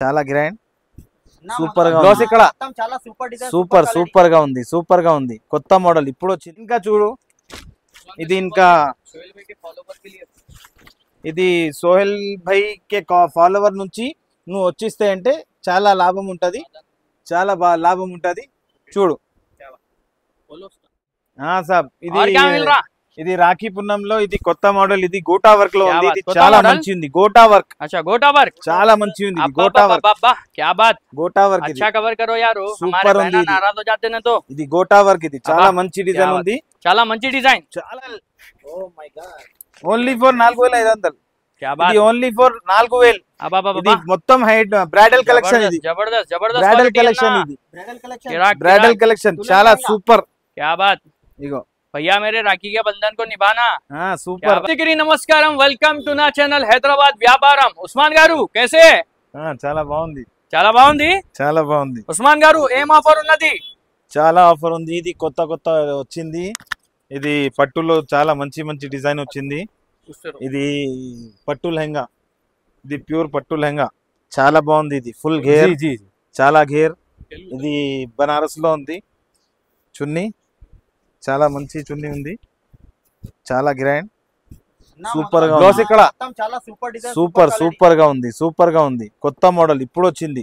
చాలా grand super గా ఉంది ఇక్కడ సూపర్ గా ఉంది కొత్త మోడల్ ఇప్పుడు వచ్చింది ఇంకా చూడు ఇది ఇంకా ఇది సోహెల్ భాయ్ కే ఫాలోవర్ నుంచి నువ్వు వచ్చిస్తే అంటే చాలా లాభం ఉంటది చాలా లాభం ఉంటది చూడు సాబ్ ఇది రాఖీ పున్నంలో ఇది కొత్త మోడల్ ఇది గోటా వర్క్ లో ఉంది ఇది చాలా మంచి ఉంది గోటా వర్క్ గోటా వర్క్ చాలా మంచి ఉంది గోటా వర్క్ క్యా బాత్ గోటా వర్క్ अच्छा कवर करो यार సూపర్ ఉంది नाराज हो जाते हैं तो ఇది గోటా వర్క్ ఇది చాలా మంచి డిజైన్ ఉంది చాలా మంచి డిజైన్ చాలా oh my god only for 4500 क्या बात ఇది ఓన్లీ ఫర్ 4000 ఇది మొత్తం హైట్ బ్రైడల్ కలెక్షన్ ఇది జబర్దస్త్ బ్రైడల్ కలెక్షన్ ఇది బ్రైడల్ కలెక్షన్ చాలా సూపర్ क्या बात ఇగో भैया मेरे राखी के बंधन को निभाना సూపర్ నమస్కారం వెల్కమ్ టు నా ఛానల్ హైదరాబాద్ వ్యాపారం ఉస్మాన్ గారు कैसे చాలా బాగుంది చాలా బాగుంది ఉస్మాన్ గారు ఏం ఆఫర్ ఉన్నది చాలా ఆఫర్ ఉంది ఇది కొత్త వచ్చింది ఇది పట్టులో చాలా మంచి డిజైన్ వచ్చింది ఇది పట్టు లెహంగా ఇది ప్యూర్ పట్టు లెహంగా చాలా బాగుంది ఇది ఫుల్ గేర్ చాలా గేర్ ఇది బనారస్ లో ఉంది చున్నీ చాలా మంచి చున్నీ ఉంది చాలా గ్రాండ్ సూపర్ గా ఉంది ఇక్కడ సూపర్ గా ఉంది కొత్త మోడల్ ఇప్పుడు వచ్చింది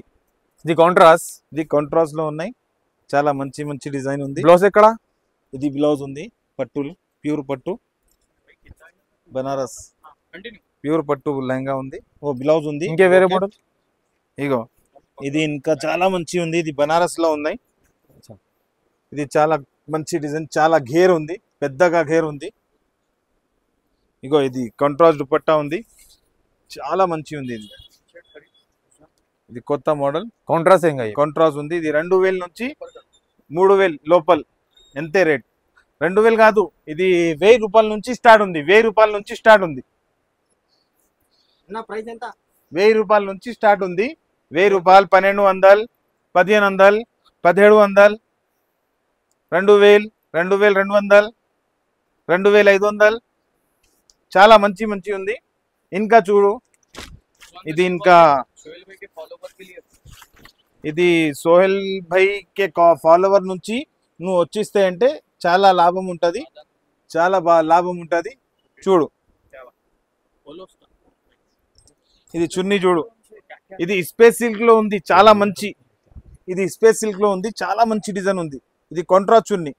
ఇది కాంట్రాస్ట్ లో ఉన్నాయి చాలా మంచి డిజైన్ ఉంది బ్లౌజ్ ఎక్కడ ఇది బ్లౌజ్ ఉంది పట్టులు ప్యూర్ పట్టు బనారస్ ప్యూర్ పట్టు లెహంగా ఉంది ఓ బ్లౌజ్ ఉంది ఇంకే వేరే మోడల్ ఇగో ఇది ఇంకా చాలా మంచి ఉంది ఇది బనారస్ లో ఉన్నాయి ఇది చాలా మంచి డిజైన్ చాలా గేర్ ఉంది పెద్దగా గేర్ ఉంది ఇగో ఇది కాంట్రాస్ట్ దుపట్టా ఉంది చాలా మంచి ఉంది ఇది కొత్త మోడల్ కాంట్రాస్ట్ ఉంది ఇది 2000 నుంచి 3000 లోపల ఎంతే రేట్ 2000 కాదు ఇది 1000 రూపాయల నుంచి స్టార్ట్ ఉంది 1000 రూపాయల నుంచి స్టార్ట్ ఉంది ప్రైస్ ఎంత 1000 రూపాయల నుంచి స్టార్ట్ ఉంది 1000 రూపాయలు 1200 1500 1700 2000 2200 2500 చాలా మంచి ఉంది ఇంకా చూడు ఇది ఇంకా ఇది సోహెల్ భాయ్ కే ఫాలోవర్ నుంచి నువ్వు వచ్చిస్తే అంటే చాలా లాభం ఉంటది చాలా లాభం ఉంటది చూడు ఇది చున్నీ చూడు ఇది స్పేస్ సిల్క్ లో ఉంది చాలా మంచి ఇది స్పేస్ సిల్క్ లో ఉంది చాలా మంచి డిజైన్ ఉంది ఇది కాంట్రాస్ట్ చున్నీ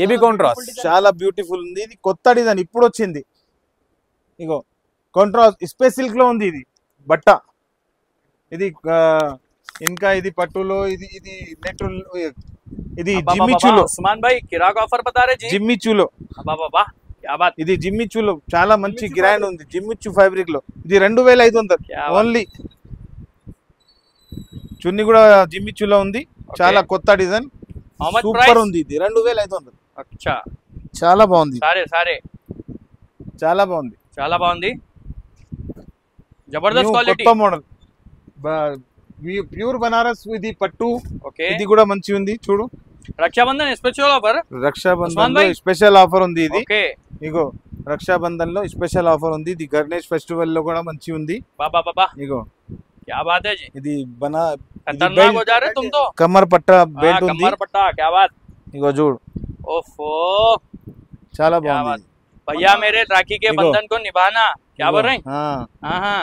ఏబీ కాంట్రాస్ట్ చాలా బ్యూటిఫుల్ ఉంది ఇది కొత్త డిజైన్ ఇప్పుడు వచ్చింది ఇగో కాంట్రాస్ట్ స్పేస్ సిల్క్ లో ఉంది ఇది బట్ట ఇది ఇంకా ఇది పట్టులో ఇది నెట్ ఇది జిమ్మిచూలో ఉస్మాన్ భాయ్ కిరాక్ ఆఫర్ బతా రే జీ జిమ్మిచూలో అబ్బా క్యా బాత్ ఇది జిమ్మిచూలో చాలా మంచి గ్రాండ్ ఉంది జిమ్మిచూ ఫ్యాబ్రిక్ లో ఇది 2500 ఓన్లీ చున్నీ కూడా జిమ్మిచూలో ఉంది చాలా కొత్త డిజైన్ సూపర్ ఉంది ఇది 2500 అచ్చా చాలా బాగుంది సారే చాలా బాగుంది జబర్దస్త్ క్వాలిటీ కొత్త మోడల్ ప్యూర్ బనారస్ ఇది పట్టు ఇది కూడా మంచి ఉంది చూడు రక్షాబంధన్ స్పెషల్ ఆఫర్ ఉంది ఇది ఇగో రక్షాబంధన్ లో స్పెషల్ ఆఫర్ ఉంది ఇది గణేష్ ఫెస్టివల్ లో కూడా మంచి ఉంది ఇగో क्या बात है जी ఇది బనా खतरनाक हो जा रहे तुम तो కమర్ పట్టా బెల్ట్ ఉంది कमर पट्टा क्या बात ఇగో చూడు ओफो చాలా బాగుంది भैया मेरे राखी के बंधन को निभाना क्या बोल रहे हैं हां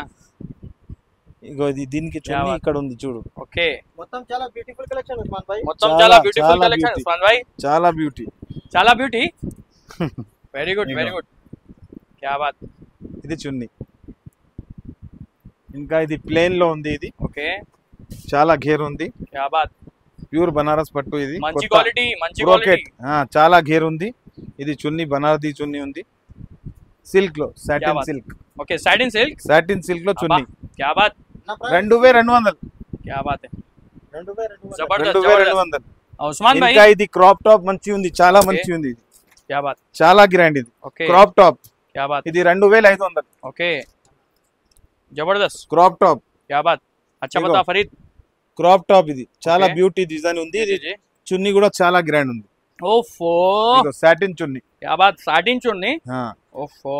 ఇగో ఇది దీనికి చున్నీ ఇక్కడ ఉంది చూడు ఓకే మొత్తం చాలా బ్యూటిఫుల్ కలెక్షన్ ఉస్మాన్ భాయ్ చాలా బ్యూటిఫుల్ కలెక్షన్ ఉస్మాన్ భాయ్ చాలా బ్యూటీ వెరీ గుడ్ क्या बात ఇది చున్నీ ఇంకా ఇది ప్లేన్ లో ఉంది ఇది ఓకే చాలా గేర్ ఉంది क्या बात ప్యూర్ బనారస్ పట్టు ఇది మంచి క్వాలిటీ చాలా గేర్ ఉంది ఇది చున్నీ బనారసి చున్నీ ఉంది సిల్క్ లో satin silk okay satin silk లో చున్నీ क्या बात 2200 क्या बात है 2200 ఉస్మాన్ భాయ్ ఇంకా ఇది క్రాప్ టాప్ మంచి ఉంది చాలా మంచి ఉంది ఇది क्या बात చాలా గ్రాండ్ ఇది క్రాప్ టాప్ क्या बात ఇది 2500 ఓకే జబర్దస్త్ క్రాప్ టాప్ क्या बात अच्छा बता फरीद క్రాప్ టాప్ ఇది చాలా బ్యూటీ డిజైన్ ఉంది ఇది చున్నీ కూడా చాలా గ్రాండ్ ఉంది ఓఫో సాటిన్ చున్నీ क्या बात సాటిన్ చున్నీ ఓఫో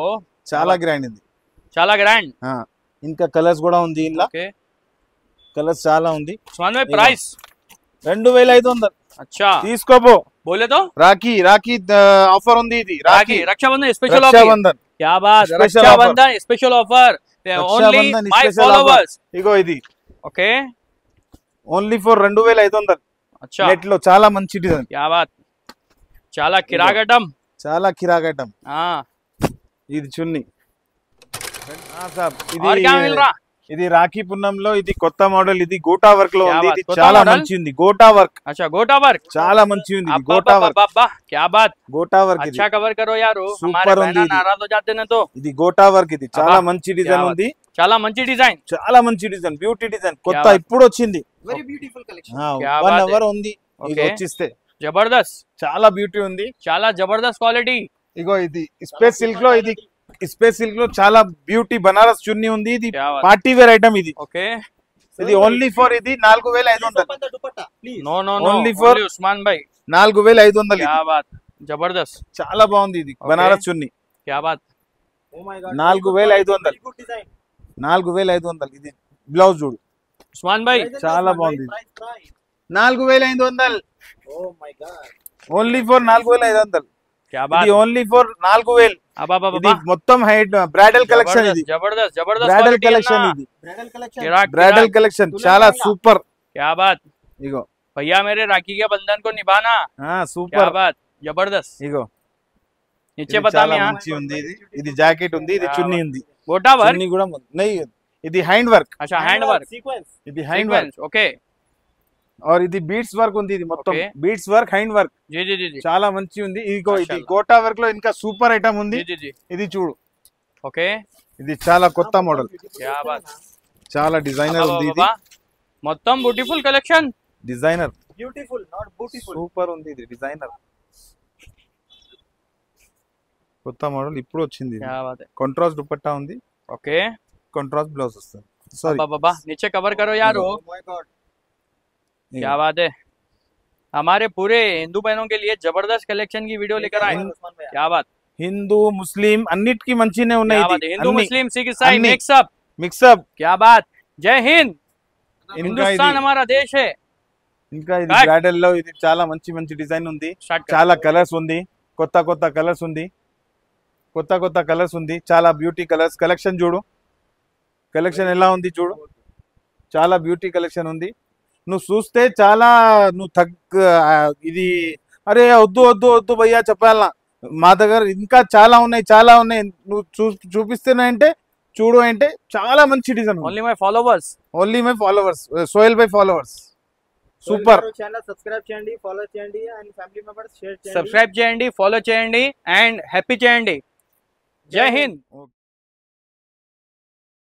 చాలా గ్రాండ్ ఇది చాలా గ్రాండ్ ఇంకా కలర్స్ కూడా ఉంది ఇందులో ఓకే కలర్స్ చాలా ఉంది. उस्मान भाई प्राइस 2500 अच्छा తీసుకోపో. बोले तो రాఖీ ఆఫర్ ఉంది. ఇది राखी रक्षाबंधन स्पेशल ऑफर రక్షాబంధన్ क्या बात Special Rakshabandhan special offer only Rakshabandhan my special offer. Followers ఇగో ఇది ओके ఓన్లీ ఫర్ 2500 अच्छा నెట్ లో. చాలా మంచి డిజైన్, क्या बात చాలా కిరాగటం చాలా కిరాగటం. हाँ ఇది చున్నీ. సాబ్ और क्या मिल रहा ఇది రాఖీ పున్నంలో ఇది కొత్త మోడల్. ఇది గోటా వర్క్ లో क्या ఉంది. बात, ఇది కొత్త చాలా model? మంచి ఉంది. గోటా వర్క్ अच्छा गोटा वर्क చాలా మంచి ఉంది. ఇది గోటా వర్క్, अब्बा क्या बात గోటా వర్క్. ఇది अच्छा कवर करो यारो Super हमारे ఉంది बहना ఇది. नाराज हो जाते ना तो ఇది గోటా వర్క్. ఇది చాలా అబ్బా, మంచి డిజైన్ क्या ఉంది. చాలా మంచి డిజైన్ చాలా మంచి డిజైన్, బ్యూటీ డిజైన్. కొత్త బాత్. ఇప్పుడు వచ్చింది. Very beautiful collection. क्या 1 बात అవర్ ఉంది. ఇది Okay. వచ్చిస్తే జబర్దస్త్ చాలా బ్యూటీ ఉంది. చాలా జబర్దస్త్ క్వాలిటీ ఇగో ఇది స్పేస్ సిల్క్ లో, ఇది స్పేస్ సిల్క్ లో చాలా బ్యూటీ బనారస్ చున్నీ ఉంది. ఇది क्या बात పార్టీ వేర్ ఐటమ్. ఇది ఓకే ఇది ఓన్లీ ఫర్ ఇది 4500. Dupatta please. No no no Only for- Usman भाई 4500. क्या बात जबरदस्त చాలా బాగుంది. ఇది బనారస్ చున్నీ क्या बात oh my god. 4500. Good design. 4500. ఇది బ్లౌజ్ చూడు, उस्मान भाई చాలా బాగుంది. Price. 4500 oh my god. Only for 4500. क्या बात ఇది ఓన్లీ ఫర్ 4000. అబ్బా ఇది మొత్తం హైట్ బ్రైడల్ కలెక్షన్. ఇది जबरदस्त जबरदस्त బ్రైడల్ quality కలెక్షన్. अन्ना। ఇది బ్రైడల్ కలెక్షన్. బ్రైడల్ కలెక్షన్ చాలా సూపర్. क्या बात ఇగో भैया मेरे राखी के बंधन को निभाना क्या సూపర్. बात जबरदस्त ఇగో नीचे ఇది बता చాలా मैं మంచి ఉంది. ఇది జాకెట్ ఉంది. ఇది क्या చున్నీ बात। ఉంది. गोटा वर्क చున్నీ కూడా నై. ఇది హ్యాండ్ వర్క్. अच्छा हैंड वर्क సీక్వెన్స్. ఇది హ్యాండ్ వర్క్. ओके और ఇది బీట్స్ వర్క్ ఉంది. ఇది మొత్తం Okay. Beads work, hand work जी जी जी जी చాలా మంచి ఉంది. ఇదిగో ఇది మాషాల్లా. గోటా వర్క్ లో ఇంకా సూపర్ ఐటమ్ ఉంది. जी जी जी ఇది చూడు, ओके ఇది చాలా కొత్త మోడల్. क्या बात చాలా డిజైనర్ ఉంది. ఇది మొత్తం beautiful collection designer beautiful not beautiful. Super ఉంది. ఇది డిజైనర్ కొత్త మోడల్ ఇప్పుడు వచ్చింది. क्या बात है కాంట్రాస్ట్ దుపట్టా ఉంది. ओके కాంట్రాస్ట్ బ్లౌజ్ వస్తుంది. సారీ बाबा नीचे कवर करो यारो ఓ మై గాడ్. क्या बात है हमारे पूरे हिंदू बहनों के लिए जबरदस्त कलेक्शन की वीडियो लेकर आए ఉస్మాన్ భయ్యా. क्या बात హిందూ ముస్లిం అన్నిటికీ మంచినే क्या ఉన్నాయి. बात है हिंदू అన్ని मुस्लिम सिख ईसाई अन्नी। Mix up mix up. क्या बात जय हिंद ఇంకా हिंदुस्तान ఇది हमारा देश है ఇంకా ఇది Right. బ్రైడల్ లో ఇది చాలా మంచి మంచి డిజైన్ ఉంది. स्टार्ट कर చాలా కలర్స్ ఉంది. కొత్త కొత్త కలర్స్ ఉంది. కొత్త కొత్త కలర్స్ ఉంది. చాలా బ్యూటీ కలర్స్. కలెక్షన్ చూడు, కలెక్షన్ ఎలా ఉంది చూడు. చాలా బ్యూటీ కలెక్షన్ ఉంది. నువ్వు చూస్తే చాలా ఇది అరే వద్దు వద్దు వద్దు భయ్యా చెప్పాలనా, మా దగ్గర ఇంకా చాలా ఉన్నాయి, చాలా ఉన్నాయి. నువ్వు చూపిస్తేనే అంటే చూడు అంటే చాలా మంచి design. Only my followers only my followers, సోయల్ by followers. Super. Channel subscribe చేయండి, ఫాలో చేయండి అండ్ ఫ్యామిలీ మెంబర్స్ షేర్ చేయండి. సబ్స్క్రైబ్ చేయండి, ఫాలో చేయండి అండ్ హ్యాపీ చేయండి. జై హింద్.